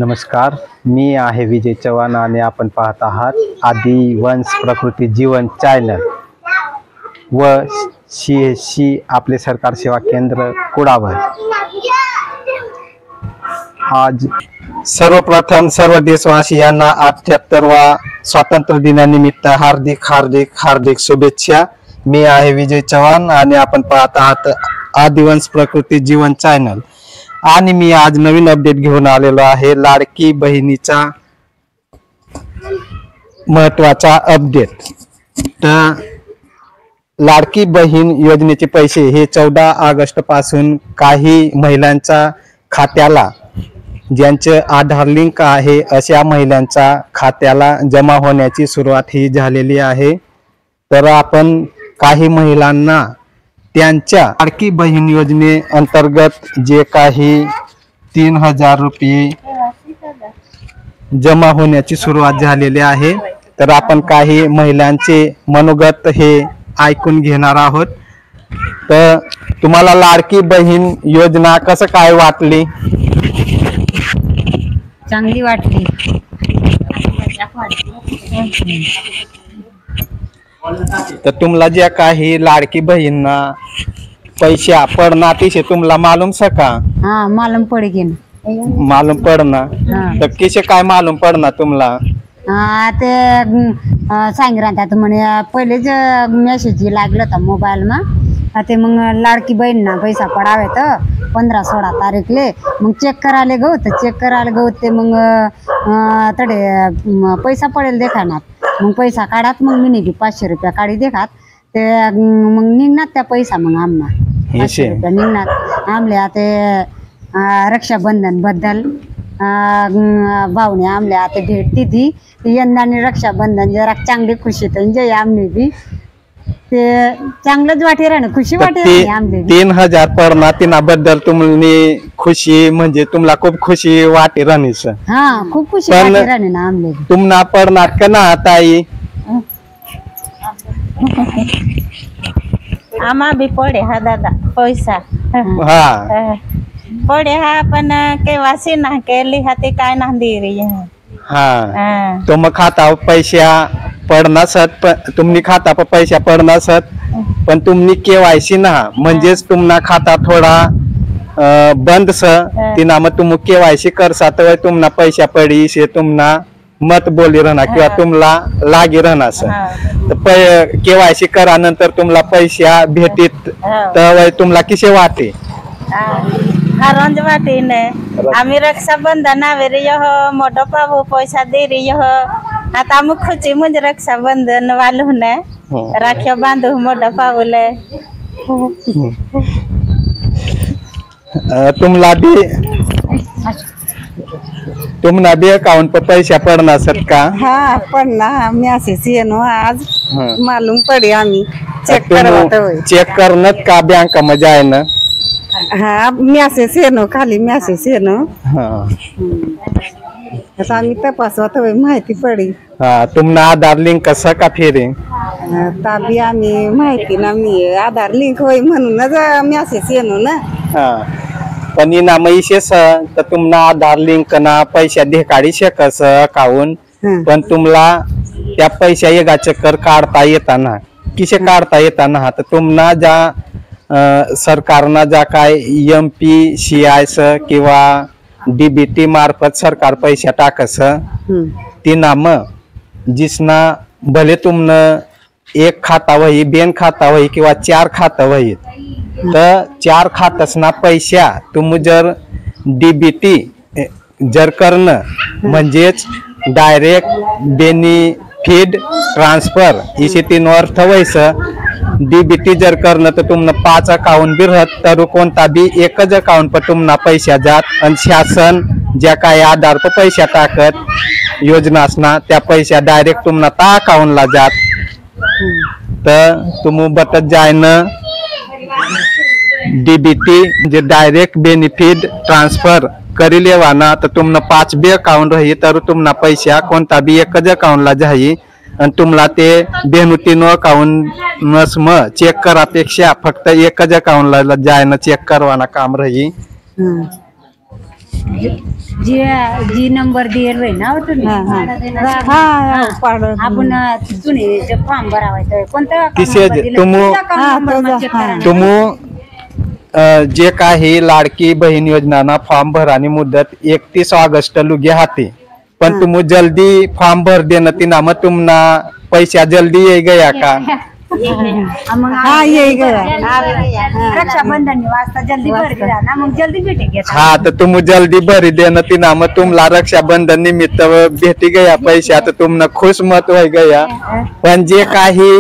नमस्कार, मी आहे विजय चव्हाण आणि आपण पाहत आहात आदिवंश प्रकृती जीवन चॅनल व CSC आपले सरकार सेवा केंद्र कुडावर। आज सर्वप्रथम सर्व देशवासियांना 78वा स्वातंत्र्य दिनानिमित्त हार्दिक शुभेच्छा। मी आहे विजय चव्हाण आणि आपण पाहत आहात आदिवंश प्रकृती जीवन चॅनल आणि मी आज नवीन अपडेट घेऊन आलेलो आहे लाडकी बहिणीचा महत्त्वाचा अपडेट। तर लाडकी बहीण योजनेचे पैसे हे 14 ऑगस्ट पासून काही महिलांच्या खात्याला, ज्यांचे आधार लिंक आहे अशा महिलांच्या खात्याला जमा होण्याची सुरुवात ही झालेली आहे। तर आपण काही महिलांना त्यांच्या लाडकी बहीण योजने अंतर्गत जे काही 3000 रुपये जमा होण्याची सुरुवात झालेली आहे, तर आपण काही महिलांचे मनोगत हे ऐकून घेणार आहोत। तर तुम्हाला लाडकी बहीण योजना कसं काय वाटली? चांगली वाटली। तर तुम्हाला ज्या काही लाडकी बहीणना पैसा पड़ना तिसे तुम्हाला मालूम सका? हाँ, मालूम पड़ेगी ना। मालूम पड़ना? हाँ। तर किसे काय मालूम पड़ना तुम्हाला? ते सांगितलं म्हणे पहिलेच मेसेज लागलं होतं मोबाईल में। ते मग लाडकी बहीण ना पैसा पडावे तर 15-16 तारीखले मग चेक करायला गो, तर चेक करायला गो ते मग तडे पैसा पडेल देखाणार। मग पैसा काढात, मग मी 500 रुपया काढी देखात, ते मग निघणार त्या पैसा मग आमना 500 रुपया निघणार आमल्या। ते रक्षाबंधन बद्दल भावने आमल्या ते भेट दिली यंदाने रक्षाबंधन जरा चांगली खुशी म्हणजे आमने बी ते चांगलंच वाटे राहणं, खुशी वाटे राहणे आमले। 3000 पडना तिनाबद्दल तुम्ही खुशी म्हणजे तुम्हाला खूप खुशी वाटे राहणीस? हा, खूप खुशी वाटे राहणे ना आमले। तुम्हाला पडणार का ना ताई? आम्हा भी पडे हा दादा पैसा। हा पडे हा, पण केवासी ना केली हा ते काय ना दे रही है। हाँ, तुम खाता पैसा पडना सत, तुमनी खाता पर पैसा पडना सत, पण तुमनी KYC ना म्हणजेच तुमना खाता थोडा बंद स तिना मग तुम KYC करसा तर तुमना पैसा पडी से तुमना मत बोली रहना किंवा तुमला लागी रहना स। तर KYC करा नंतर तुमला पैसा भेटीत तर तुमला किसे वाटे? रंज वाटे ने आम्ही रक्षाबंधन आवे रे यह मोठो पाबू पैसा दे रे यह आता आम खुशी म्हणजे रक्षाबंधन वालू ने राखियो बांधू मोठो पाबूले। तुमना भी अकाउंट पर पैसा पड़ना सकता? हाँ, पढ़ना मैसेज येनो आज मालूम पड़े आम्ही चेक करवतो। चेक करनत का बैंक में जाए ना? हाँ, मैसेज येनो, खाली मैसेज येनो। हाँ, आता आम्ही तपासवत होय, माहिती पडी। हाँ, तुमना आधार लिंक कसं का फिरे? ताबी आम्ही माहिती ना मी आधार लिंक होय म्हणूनच मैसेज येनो ना। हाँ, पण इना मैसेज तर तुमना आधार लिंक ना पैसा देखाडी शकस अकाउंट, पण तुमला त्या पैसा येगा चक्कर काढता येताना किसे काढता येताना तर तुमना ज्या सरकारना ज्या काय MPCIS किंवा DBT मार्फत सरकार पैसा टाकस तिना मग जिसना भले तुमने एक खाता वही, बेन खाता वही किंवा 4 खाता वही, तर 4 खातसना पैसा तुम जर DBT जर करणं म्हणजेच डायरेक्ट बेनिफिट ट्रान्सफर इसे 3 अर्थ वैस DBT जर करणं तर तुमने 5 अकाउंट भी रहत तर कोणता भी एकच अकाउंट पर तुमना पैसा जात आणि शासन ज्या काय आधार पर पैसा टाकत योजनासना त्या पैसा डायरेक्ट तुमना ता अकाउंट ला जात। तर तुम बटत जाय न DBT जे डायरेक्ट बेनिफिट ट्रान्सफर करी लेवाना तर तुमना 5 भी अकाउंट रही तर तुमना पैसा कोणता भी एकच अकाउंट ला जाई आणि तुमला ते बेनुतीनो अकाउंट नसम चेक करापेक्षा फक्त एकच अकाउंट ला जायना चेक करवाना काम रही। जी नंबर दिएल होय ना तुम्ही आपण तुम्ही जे फॉर्म भरावायचं कोणतं किसे जे काही लाडकी बहीण योजना फॉर्म भरानी मुदत 31 ऑगस्ट लुगे हाती पण तुम जल्दी फॉर्म भर देना ती नाम तुमना पैसा जल्दी ये गया का रक्षाबंधन वाजता जल्दी भर दिला ना मग जल्दी भेटे हाँ तो तुम जल्दी भरी देना ती नाम तुमला रक्षाबंधन निमित्त भेटी गया पैसा तो तुमने खुश मत हो गया पण जे काही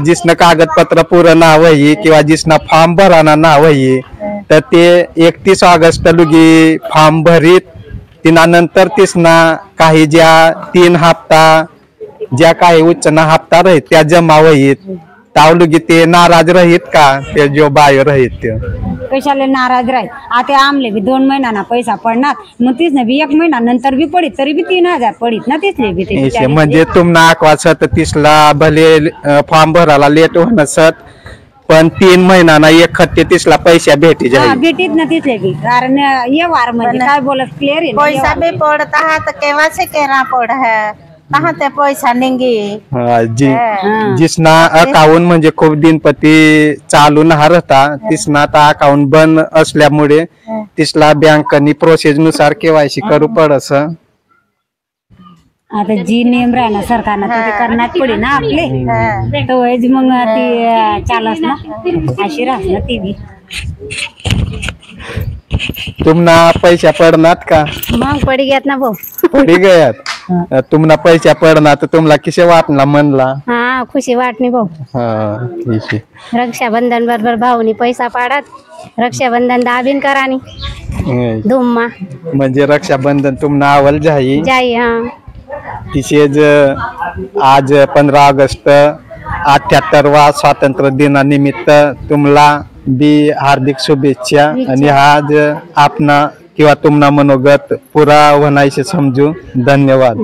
जिसने कागदपत्र पूर्ण ना होई किंवा जिसना फॉर्म भराना ना होई तर ते 31 ऑगस्ट लुगी फॉर्म भरीत तिना नंतर तिसना काही ज्या 3 हप्ता ज्या काही उच्चना हप्ता रहित त्या जमा होईत तावलुगी ते नाराज रहित का ते जो बाय रहित ते कशाला नाराज राहील आता आमले बी 2 महिना पैसा पडणार मग तीच ना बी 1 महिना नंतर बी पडित तरी बी 3000 पडित ना तिसले बी म्हणजे तुम्हाला अकवासत तिसला भले फॉर्म भरायला लेट होणसत पण 3 महिना एक खट्टे तिसला पैसा भेटी जाईल भेटीत ना तिसले बी कारण ये वार म्हणजे काय बोलत क्लिअर आहे पैसा भी पड़ता है तो केवा से केना पड़ है कहाँ ते पैसा नेंगे जिसना अकाउंट म्हणजे खूप दिनपती चालू ना रहता तिसना आता अकाउंट बंद असल्यामुळे तिसला बँकनी प्रोसेस नुसार केवायसी करू पडस आता जी नेम राहिला सरकारनं ते करण्यात पडे ना आपले तो मग ती चालस ना अशी राहत ना ती बी तुमना पैसा पडणार का मग पडी गयात ना भाऊ पडी गयात तुमना पैसा पडणार तर तुम्हाला किसे वाटला म्हणला हा खुशी वाटणी भाऊ हा ठीक आहे रक्षाबंधन बरोबर भाऊनी पैसा पाडत रक्षाबंधन दाबीन करानी धुम्मा म्हणजे रक्षाबंधन तुमना आवल जाई हा तिशेज आज 15 ऑगस्ट 78वा स्वातंत्र्य दिनानिमित्त तुम्हाला बी हार्दिक शुभेच्छा आणि आज आपना किंवा तुमना मनोगत पुरा होण्याचे समजू धन्यवाद